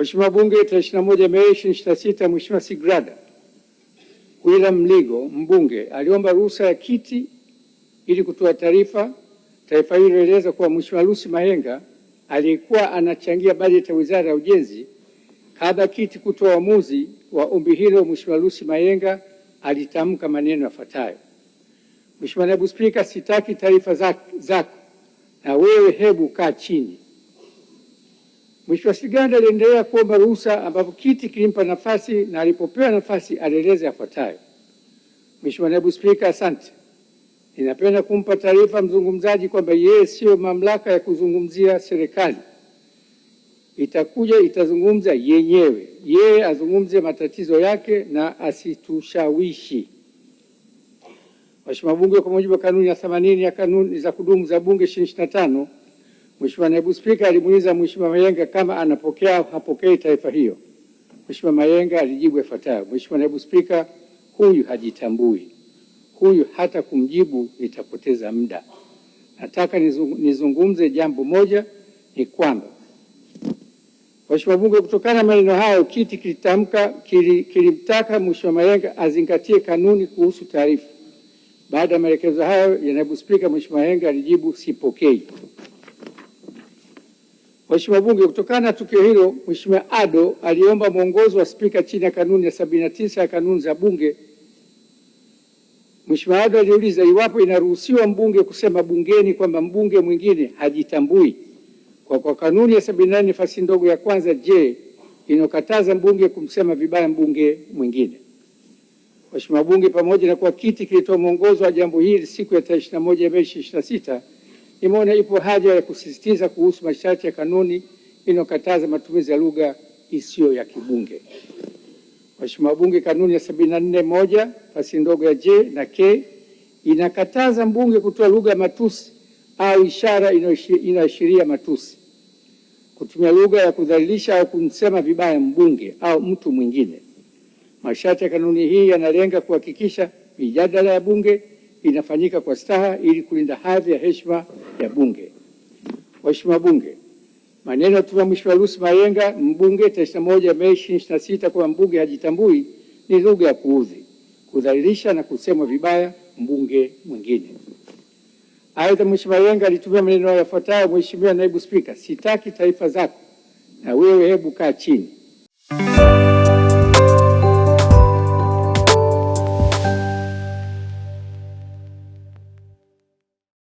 Mheshimiwa Bunge, tarehe 21 Mei 2026, Mheshimiwa Sigrada William Mligo mbunge aliomba ruhusa ya kiti ili kutoa taarifa. Taarifa hiyo inaeleza kuwa Mheshimiwa Lucy Mahenga aliyekuwa anachangia bajeti ya Wizara ya Ujenzi, kabla kiti kutoa uamuzi wa ombi hilo, Mheshimiwa Lucy Mahenga alitamka maneno yafuatayo: Mheshimiwa Naibu Spika, sitaki taarifa zako na wewe hebu kaa chini. Mheshimiwa Sigrada aliendelea kuomba ruhusa ambapo kiti kilimpa nafasi, na alipopewa nafasi alieleza yafuatayo: Mheshimiwa Naibu Spika, asante. Ninapenda kumpa taarifa mzungumzaji kwamba yeye sio mamlaka ya kuzungumzia serikali. Itazungumza yenyewe. Yeye azungumze matatizo yake na asitushawishi. Mheshimiwa Bunge, kwa mujibu wa kanuni ya 80 ya kanuni za kudumu za Bunge 2025, Mheshimiwa Naibu Spika alimuuliza Mheshimiwa Mayenga kama anapokea au hapokei taarifa hiyo. Mheshimiwa Mayenga alijibu yafuatayo: Mheshimiwa Naibu Spika, huyu hajitambui. Huyu hata kumjibu itapoteza muda. Nataka nizungumze jambo moja, ni kwamba Mheshimiwa Bunge, kutokana na maneno hayo, kiti kilimtaka Mheshimiwa Mayenga azingatie kanuni kuhusu taarifa. Baada ya maelekezo hayo ya Naibu Spika, Mheshimiwa Mayenga alijibu sipokei. Mheshimiwa Bunge, kutokana na tukio hilo, Mheshimiwa Ado aliomba mwongozo wa Spika chini ya kanuni ya 79 ya kanuni za Bunge. Mheshimiwa Ado aliuliza iwapo inaruhusiwa mbunge kusema bungeni kwamba mbunge mwingine hajitambui. Kwa kanuni ya 74 nafasi ndogo ya kwanza je inokataza mbunge kumsema vibaya mbunge mwingine. Mheshimiwa Bunge, pamoja na kuwa kiti kilitoa mwongozo wa jambo hili siku ya tarehe 21 Mei 2026, nimeona ipo haja ya kusisitiza kuhusu masharti ya kanuni inokataza matumizi ya lugha isiyo ya kibunge. Mheshimiwa Bunge, kanuni ya 74(1) nafasi ndogo ya J na K inakataza mbunge kutoa lugha matusi au ishara inayoashiria matusi, kutumia lugha ya kudhalilisha au kumsema vibaya mbunge au mtu mwingine. Masharti ya kanuni hii yanalenga kuhakikisha mijadala ya Bunge inafanyika kwa staha ili kulinda hadhi ya heshima ya Bunge. Mheshimiwa Bunge, maneno ya Mheshimiwa Lucy Mayenga mbunge tarehe 21 Mei 2026 kwa mbunge hajitambui ni lugha ya kuudhi, kudhalilisha na kusemwa vibaya mbunge mwingine. Aidha, Mheshimiwa Mayenga alitumia maneno yafuatayo: Mheshimiwa Naibu Spika, sitaki taarifa zako na wewe hebu kaa chini.